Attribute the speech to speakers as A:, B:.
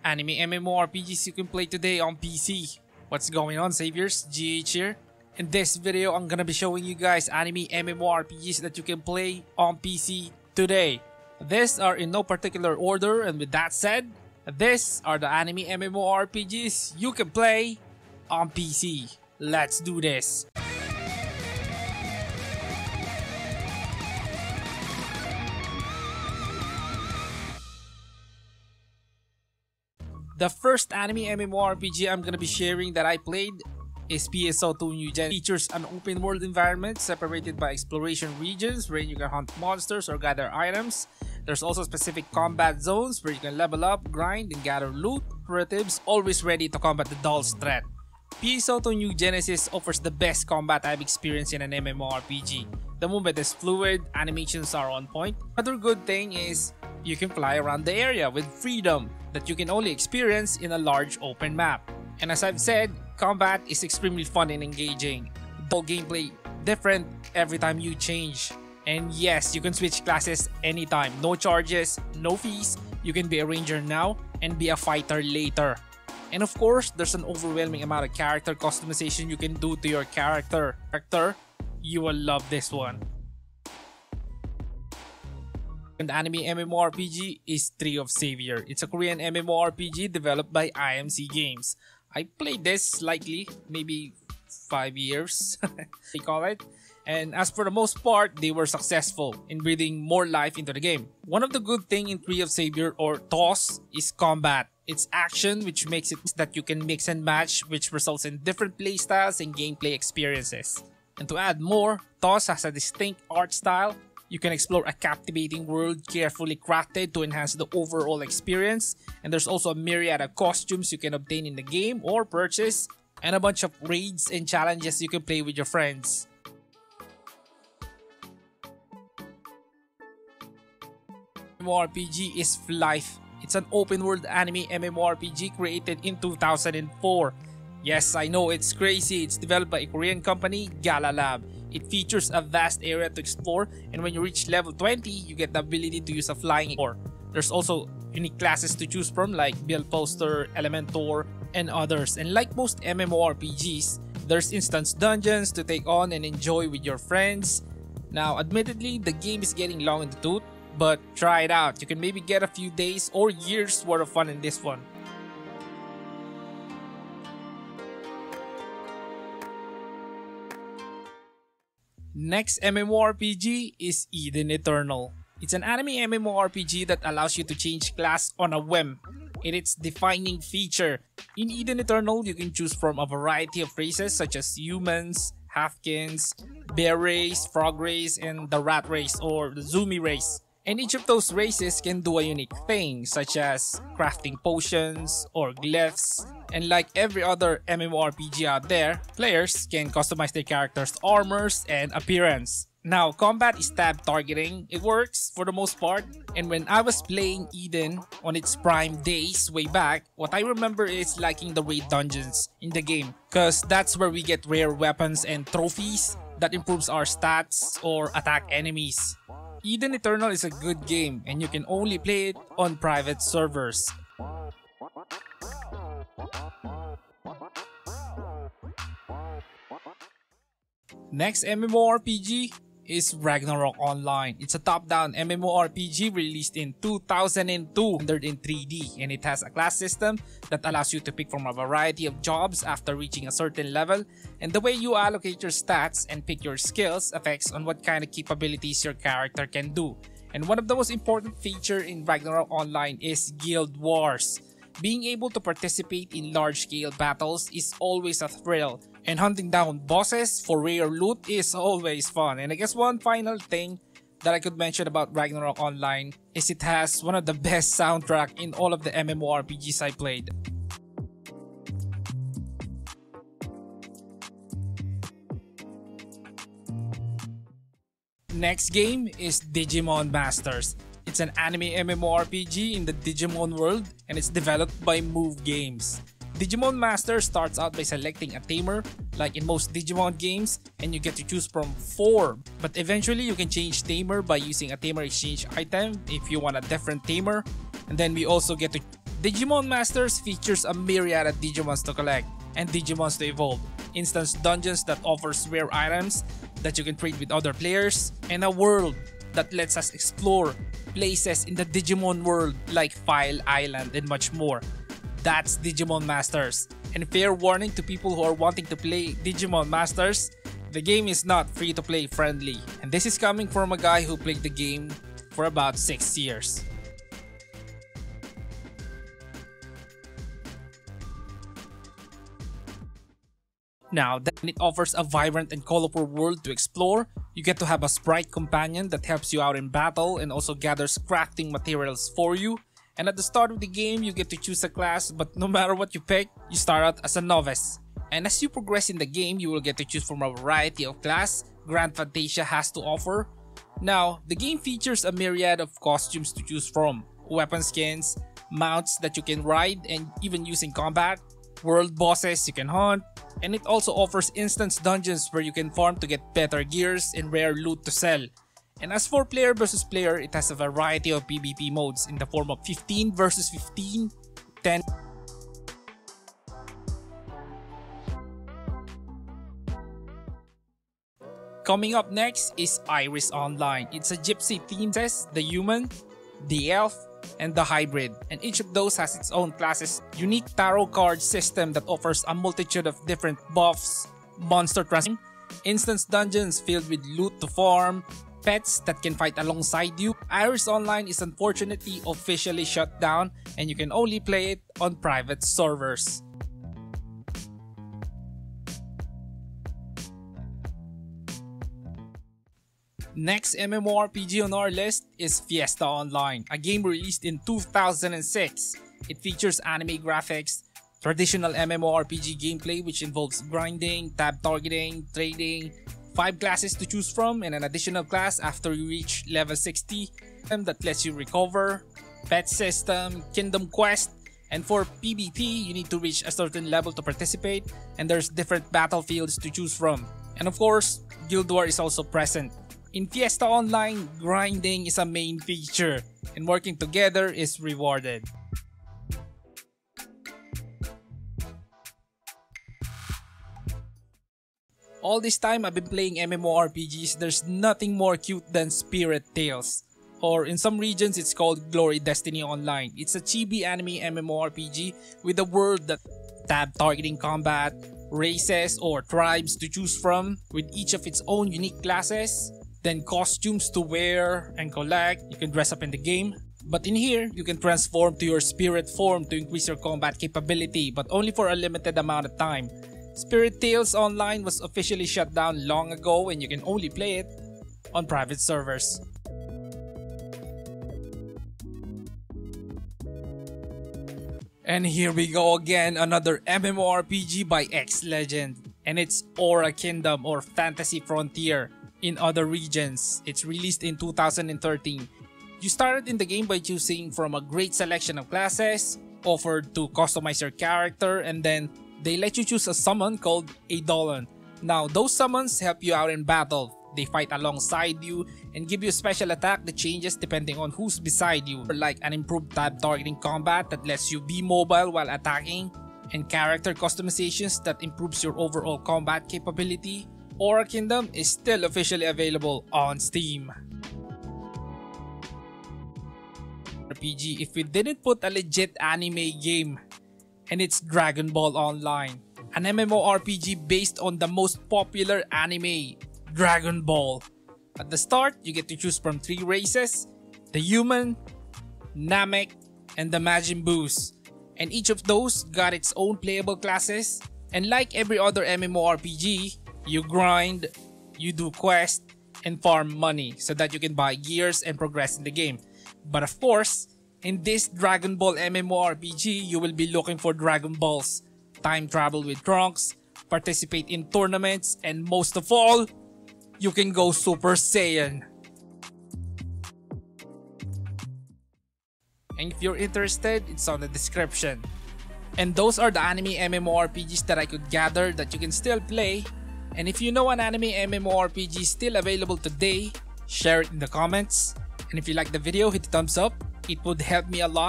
A: Anime MMORPGs you can play today on PC. What's going on, Saviors? GH here. In this video, I'm gonna be showing you guys anime MMORPGs that you can play on PC today. These are in no particular order, and with that said, these are the anime MMORPGs you can play on PC. Let's do this. The first anime MMORPG I'm gonna be sharing that I played is PSO2 New Genesis. It features an open world environment separated by exploration regions where you can hunt monsters or gather items. There's also specific combat zones where you can level up, grind, and gather loot. Operatives always ready to combat the dullest threat. PSO2 New Genesis offers the best combat I've experienced in an MMORPG. The movement is fluid, animations are on point. Another good thing is you can fly around the area with freedom that you can only experience in a large open map. And as I've said, combat is extremely fun and engaging. The whole gameplay different every time you change. And yes, you can switch classes anytime. No charges, no fees. You can be a ranger now and be a fighter later. And of course, there's an overwhelming amount of character customization you can do to your character. You will love this one. And anime MMORPG is Tree of Savior. It's a Korean MMORPG developed by IMC Games. I played this slightly, maybe 5 years, they call it. And as for the most part, they were successful in breathing more life into the game. One of the good things in Tree of Savior or TOS is combat. It's action, which makes it that you can mix and match, which results in different playstyles and gameplay experiences. And to add more, TOS has a distinct art style. You can explore a captivating world carefully crafted to enhance the overall experience. And there's also a myriad of costumes you can obtain in the game or purchase, and a bunch of raids and challenges you can play with your friends. MMORPG is Flyff. It's an open world anime MMORPG created in 2004. Yes, I know it's crazy. It's developed by a Korean company, Gala Lab. It features a vast area to explore, and when you reach level 20, you get the ability to use a flying ore. There's also unique classes to choose from like Build Poster, Elementor, and others. And like most MMORPGs, there's instance dungeons to take on and enjoy with your friends. Now, admittedly, the game is getting long in the tooth, but try it out. You can maybe get a few days or years worth of fun in this one. Next MMORPG is Eden Eternal. It's an anime MMORPG that allows you to change class on a whim. In its defining feature, in Eden Eternal, you can choose from a variety of races such as humans, halfkins, bear race, frog race, and the rat race or the Zumi race. And each of those races can do a unique thing such as crafting potions or glyphs. And like every other MMORPG out there, players can customize their characters' armors and appearance. Now, combat is tab targeting. It works for the most part. And when I was playing Eden on its prime days way back, what I remember is liking the raid dungeons in the game, cause that's where we get rare weapons and trophies that improves our stats or attack enemies. Eden Eternal is a good game and you can only play it on private servers. Next MMORPG is Ragnarok Online. It's a top-down MMORPG released in 2002, rendered in 3D, and it has a class system that allows you to pick from a variety of jobs after reaching a certain level, and the way you allocate your stats and pick your skills affects on what kind of capabilities your character can do. And one of the most important features in Ragnarok Online is Guild Wars. Being able to participate in large-scale battles is always a thrill, and hunting down bosses for rare loot is always fun. And I guess one final thing that I could mention about Ragnarok Online is it has one of the best soundtrack in all of the MMORPGs I played. Next game is Digimon Masters. It's an anime MMORPG in the Digimon world, and it's developed by Move Games. Digimon Masters starts out by selecting a tamer, like in most Digimon games, and you get to choose from 4. But eventually you can change tamer by using a tamer exchange item if you want a different tamer. And then we also get to Digimon Masters features a myriad of Digimons to collect and Digimons to evolve, instance dungeons that offers rare items that you can trade with other players, and a world that lets us explore places in the Digimon world like File Island and much more. That's Digimon Masters. And fair warning to people who are wanting to play Digimon Masters, the game is not free to play friendly. And this is coming from a guy who played the game for about 6 years. Now, then it offers a vibrant and colorful world to explore. You get to have a sprite companion that helps you out in battle and also gathers crafting materials for you. And at the start of the game, you get to choose a class, but no matter what you pick, you start out as a novice. And as you progress in the game, you will get to choose from a variety of class Grand Fantasia has to offer. Now, the game features a myriad of costumes to choose from, weapon skins, mounts that you can ride and even use in combat, world bosses you can hunt, and it also offers instance dungeons where you can farm to get better gears and rare loot to sell. And as for player versus player, it has a variety of PvP modes in the form of 15 versus 15, 10. Coming up next is Iris Online. It's a gypsy theme test, the human, the elf, and the hybrid, and each of those has its own classes, unique tarot card system that offers a multitude of different buffs, monster transformation, instance dungeons filled with loot to farm, pets that can fight alongside you. Iris Online is unfortunately officially shut down and you can only play it on private servers. Next MMORPG on our list is Fiesta Online, a game released in 2006. It features anime graphics, traditional MMORPG gameplay which involves grinding, tab targeting, trading, 5 classes to choose from, and an additional class after you reach level 60 that lets you recover, pet system, kingdom quest, and for PvP you need to reach a certain level to participate, and there's different battlefields to choose from. And of course, Guild War is also present. In Fiesta Online, grinding is a main feature, and working together is rewarded. All this time I've been playing MMORPGs, there's nothing more cute than Spirit Tales. Or in some regions it's called Glory Destiny Online. It's a chibi anime MMORPG with a world that tab targeting combat, races or tribes to choose from with each of its own unique classes. Then costumes to wear and collect, you can dress up in the game. But in here, you can transform to your spirit form to increase your combat capability, but only for a limited amount of time. Spirit Tales Online was officially shut down long ago and you can only play it on private servers. And here we go again, another MMORPG by X-Legend. And it's Aura Kingdom or Fantasy Frontier. In other regions, it's released in 2013. You started in the game by choosing from a great selection of classes, offered to customize your character, and then they let you choose a summon called Eidolon. Now, those summons help you out in battle. They fight alongside you and give you a special attack that changes depending on who's beside you, like an improved tab targeting combat that lets you be mobile while attacking, and character customizations that improves your overall combat capability. Aura Kingdom is still officially available on Steam. RPG if we didn't put a legit anime game, and it's Dragonball Online, an MMORPG based on the most popular anime, Dragon Ball. At the start, you get to choose from 3 races, the human, Namek, and the Majin Boos, and each of those got its own playable classes. And like every other MMORPG, you grind, you do quests, and farm money so that you can buy gears and progress in the game. But of course, in this Dragon Ball MMORPG, you will be looking for Dragon Balls, time travel with Trunks, participate in tournaments, and most of all, you can go Super Saiyan. And if you're interested, it's on the description. And those are the anime MMORPGs that I could gather that you can still play. And if you know an anime MMORPG still available today, share it in the comments. And if you like the video, hit the thumbs up. It would help me a lot.